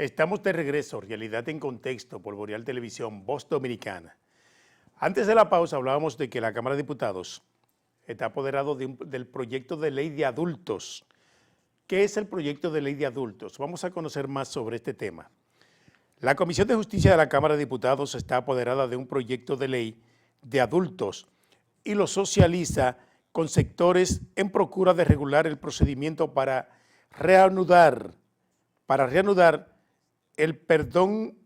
Estamos de regreso, Realidad en Contexto, por Boreal Televisión, Voz Dominicana. Antes de la pausa hablábamos de que la Cámara de Diputados está apoderado del proyecto de ley de adultos. ¿Qué es el proyecto de ley de adultos? Vamos a conocer más sobre este tema. La Comisión de Justicia de la Cámara de Diputados está apoderada de un proyecto de ley de adultos y lo socializa con sectores en procura de regular el procedimiento para reanudar el perdón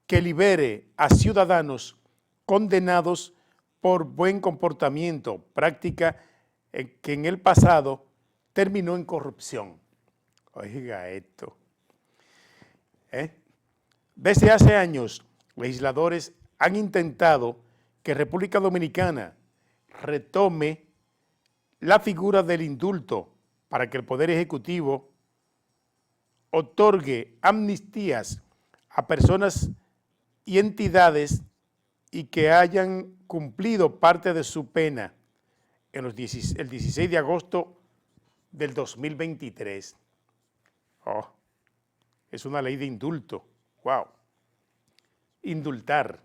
que libere a ciudadanos condenados por buen comportamiento, práctica que en el pasado terminó en corrupción. Oiga esto. Desde hace años, legisladores han intentado que República Dominicana retome la figura del indulto para que el Poder Ejecutivo otorgue amnistías a personas y entidades y que hayan cumplido parte de su pena el 16 de agosto del 2023. Es una ley de indulto. Wow. Indultar.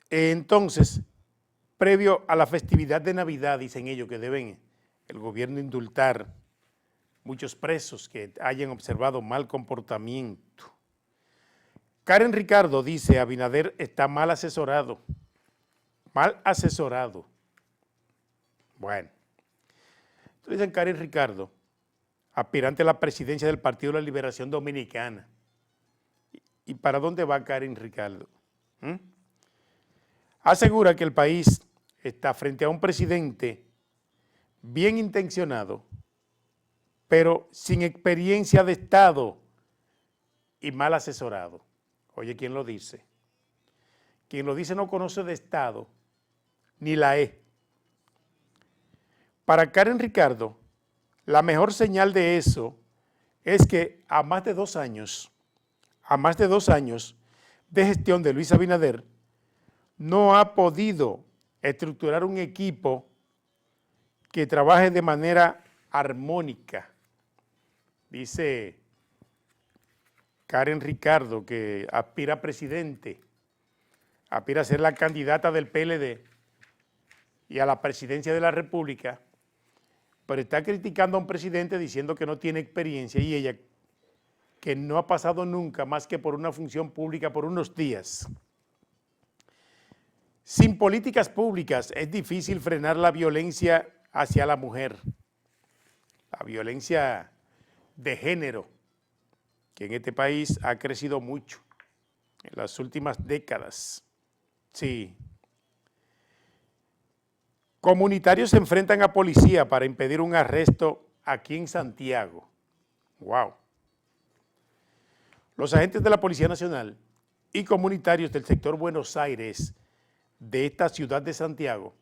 Entonces, previo a la festividad de Navidad, dicen ellos que deben el gobierno indultar muchos presos que hayan observado mal comportamiento. Karen Ricardo dice, Abinader está mal asesorado. Mal asesorado. Bueno. Entonces dicen Karen Ricardo, aspirante a la presidencia del Partido de la Liberación Dominicana. ¿Y para dónde va Karen Ricardo? Asegura que el país está frente a un presidente bien intencionado, pero sin experiencia de Estado y mal asesorado. Oye, ¿quién lo dice? Quien lo dice no conoce de Estado, ni la E. Para Karen Ricardo, la mejor señal de eso es que a más de 2 años de gestión de Luis Abinader, no ha podido estructurar un equipo que trabaje de manera armónica. Dice Karen Ricardo, que aspira a presidente, aspira a ser la candidata del PLD y a la presidencia de la República, pero está criticando a un presidente diciendo que no tiene experiencia y ella que no ha pasado nunca más que por una función pública por unos días. Sin políticas públicas es difícil frenar la violencia hacia la mujer, la violencia de género, que en este país ha crecido mucho en las últimas décadas. Sí. Comunitarios se enfrentan a policía para impedir un arresto aquí en Santiago. Wow. Los agentes de la Policía Nacional y comunitarios del sector Buenos Aires de esta ciudad de Santiago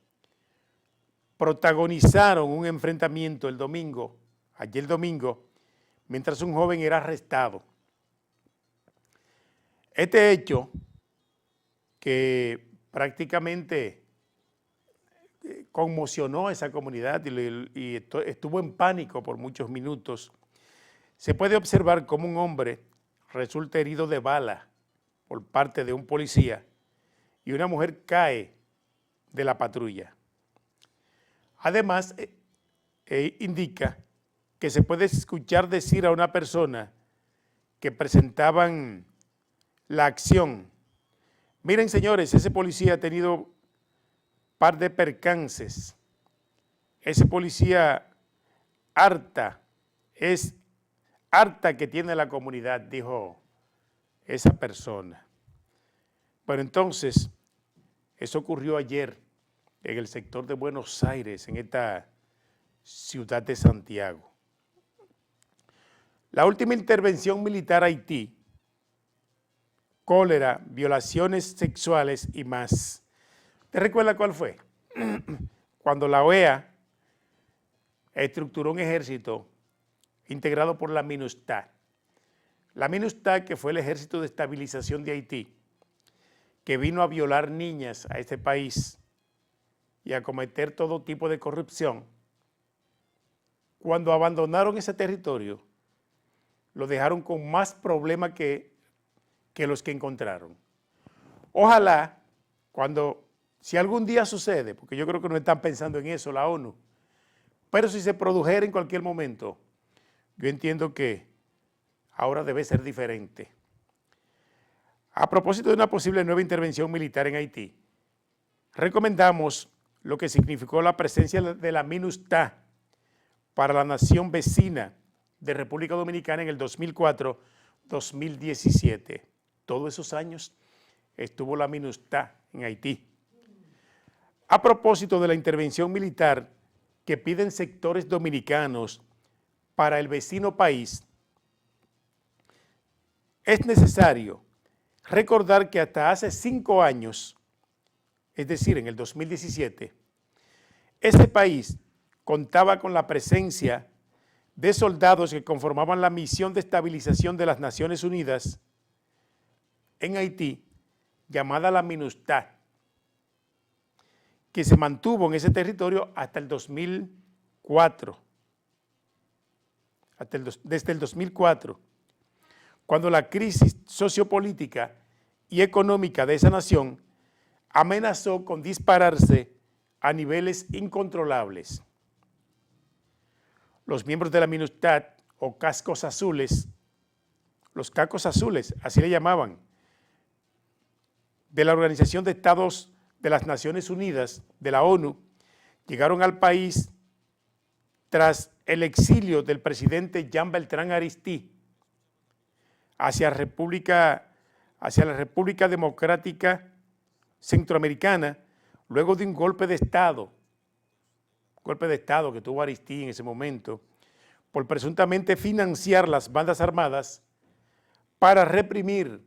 protagonizaron un enfrentamiento ayer domingo, mientras un joven era arrestado. Este hecho, que prácticamente conmocionó a esa comunidad y estuvo en pánico por muchos minutos, se puede observar cómo un hombre resulta herido de bala por parte de un policía y una mujer cae de la patrulla. Además, indica que se puede escuchar decir a una persona que presentaban la acción: miren señores, ese policía ha tenido par de percances, ese policía es harta que tiene la comunidad, dijo esa persona. Pero entonces, eso ocurrió ayer en el sector de Buenos Aires, en esta ciudad de Santiago. La última intervención militar a Haití, cólera, violaciones sexuales y más. ¿Te recuerda cuál fue? Cuando la OEA estructuró un ejército integrado por la MINUSTAH. La MINUSTAH, que fue el Ejército de Estabilización de Haití, que vino a violar niñas a este país y a cometer todo tipo de corrupción. Cuando abandonaron ese territorio, lo dejaron con más problemas que los que encontraron. Ojalá, si algún día sucede, porque yo creo que no están pensando en eso la ONU, pero si se produjera en cualquier momento, yo entiendo que ahora debe ser diferente. A propósito de una posible nueva intervención militar en Haití, recomendamos lo que significó la presencia de la MINUSTAH para la nación vecina de República Dominicana en el 2004-2017. Todos esos años estuvo la MINUSTAH en Haití. A propósito de la intervención militar que piden sectores dominicanos para el vecino país, es necesario recordar que hasta hace 5 años, es decir, en el 2017, ese país contaba con la presencia de soldados que conformaban la misión de estabilización de las Naciones Unidas en Haití, llamada la MINUSTAH, que se mantuvo en ese territorio hasta el 2004, desde el 2004, cuando la crisis sociopolítica y económica de esa nación amenazó con dispararse a niveles incontrolables. Los miembros de la MINUSTAH o cascos azules, los cascos azules, así le llamaban, de la Organización de Estados de las Naciones Unidas, de la ONU, llegaron al país tras el exilio del presidente Jean Bertrand Aristide hacia la República Democrática Centroamericana, luego de un golpe de Estado que tuvo Aristide en ese momento, por presuntamente financiar las bandas armadas para reprimir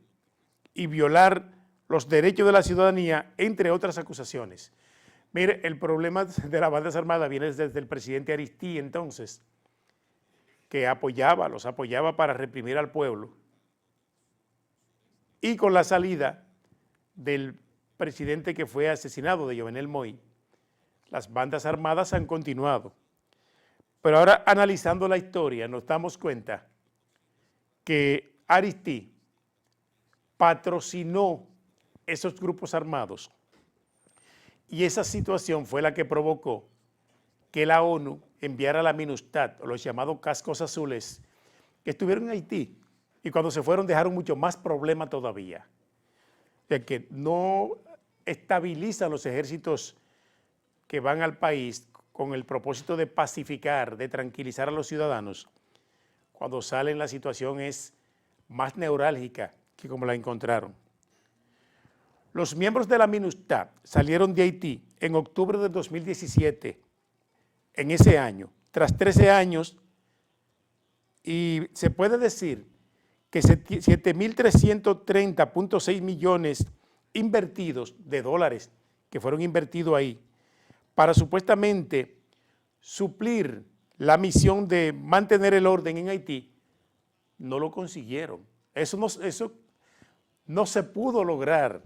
y violar los derechos de la ciudadanía, entre otras acusaciones. Mire, el problema de las bandas armadas viene desde el presidente Aristide entonces, que los apoyaba para reprimir al pueblo, y con la salida del presidente que fue asesinado, de Jovenel Moïse, las bandas armadas han continuado. Pero ahora, analizando la historia, nos damos cuenta que Aristide patrocinó esos grupos armados y esa situación fue la que provocó que la ONU enviara la MINUSTAH, o los llamados cascos azules, que estuvieron en Haití y cuando se fueron dejaron mucho más problemas todavía. O sea, que no estabilizan los ejércitos que van al país con el propósito de pacificar, de tranquilizar a los ciudadanos. Cuando salen, la situación es más neurálgica que como la encontraron. Los miembros de la MINUSTAH salieron de Haití en octubre del 2017, en ese año, tras 13 años, y se puede decir que 7.330.6 millones invertidos de dólares que fueron invertidos ahí para supuestamente suplir la misión de mantener el orden en Haití, no lo consiguieron. Eso no se pudo lograr.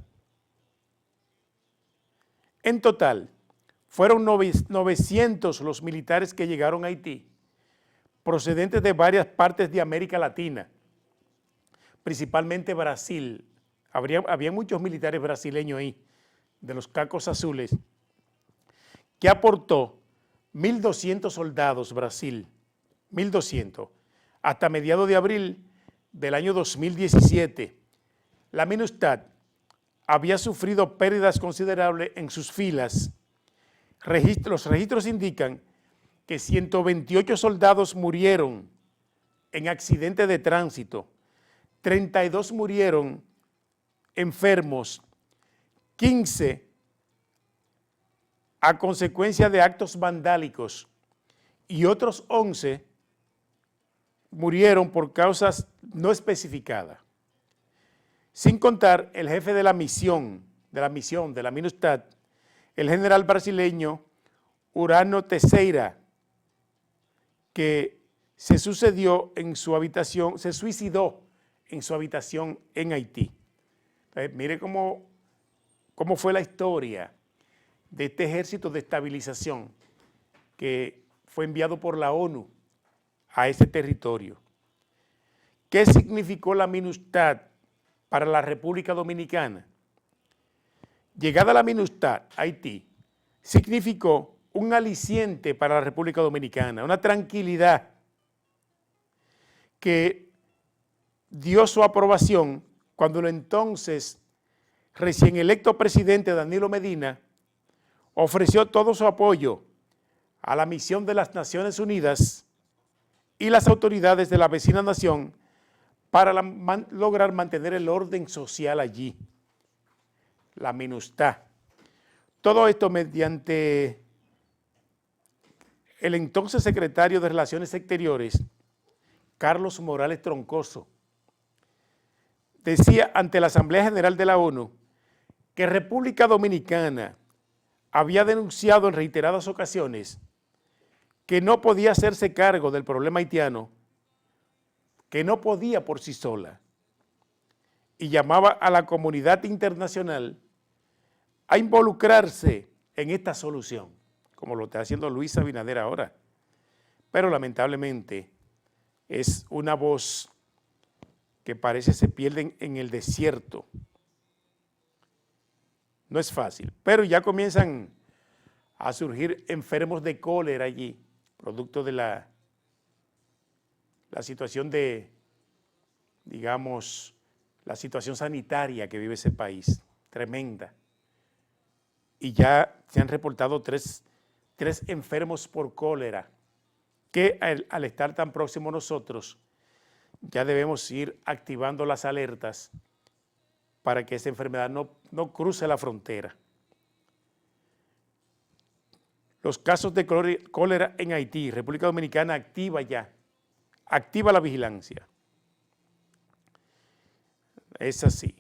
En total, fueron 900 los militares que llegaron a Haití, procedentes de varias partes de América Latina, principalmente Brasil. Había muchos militares brasileños ahí, de los cascos azules, que aportó 1.200 soldados Brasil, 1.200, hasta mediados de abril del año 2017. La MINUSTAH había sufrido pérdidas considerables en sus filas. Los registros indican que 128 soldados murieron en accidentes de tránsito, 32 murieron enfermos, 15 a consecuencia de actos vandálicos y otros 11 murieron por causas no especificadas. Sin contar el jefe de la misión de la MINUSTAH, el general brasileño Urano Teixeira, que se suicidó en su habitación en Haití. Entonces, mire cómo fue la historia de este ejército de estabilización que fue enviado por la ONU a ese territorio. ¿Qué significó la MINUSTAH para la República Dominicana? Llegada la MINUSTAH a Haití, significó un aliciente para la República Dominicana, una tranquilidad que dio su aprobación cuando el entonces recién electo presidente Danilo Medina ofreció todo su apoyo a la misión de las Naciones Unidas y las autoridades de la vecina nación para lograr mantener el orden social allí, la MINUSTAH. Todo esto mediante el entonces secretario de Relaciones Exteriores, Carlos Morales Troncoso, decía ante la Asamblea General de la ONU que República Dominicana había denunciado en reiteradas ocasiones que no podía hacerse cargo del problema haitiano, que no podía por sí sola, y llamaba a la comunidad internacional a involucrarse en esta solución, como lo está haciendo Luis Abinader ahora. Pero lamentablemente es una voz que parece se pierde en el desierto. No es fácil, pero ya comienzan a surgir enfermos de cólera allí, producto de la situación de, digamos, la situación sanitaria que vive ese país, tremenda. Y ya se han reportado tres enfermos por cólera, que al estar tan próximos nosotros, ya debemos ir activando las alertas para que esa enfermedad no cruce la frontera. Los casos de cólera en Haití, República Dominicana activa la vigilancia. Es así.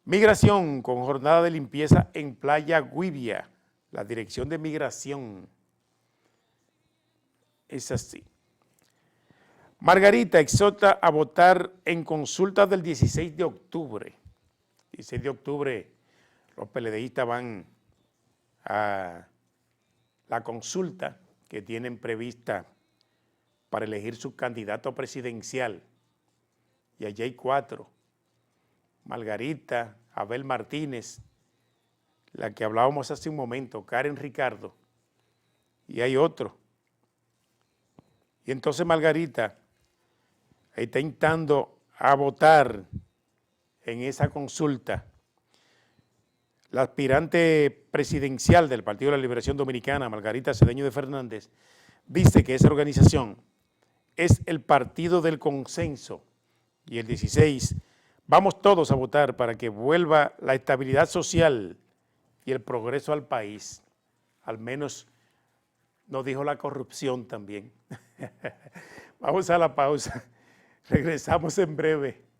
Migración con jornada de limpieza en Playa Guibia, la Dirección de Migración. Es así. Margarita exhorta a votar en consulta del 16 de octubre. 16 de octubre los PLDistas van a la consulta que tienen prevista para elegir su candidato presidencial. Y allí hay 4. Margarita, Abel Martínez, la que hablábamos hace un momento, Karen Ricardo, y hay otro. Y entonces Margarita está intentando a votar en esa consulta. La aspirante presidencial del Partido de la Liberación Dominicana, Margarita Cedeño de Fernández, dice que esa organización es el partido del consenso y el 16 vamos todos a votar para que vuelva la estabilidad social y el progreso al país. Al menos nos dijo la corrupción también. Vamos a la pausa. Regresamos en breve.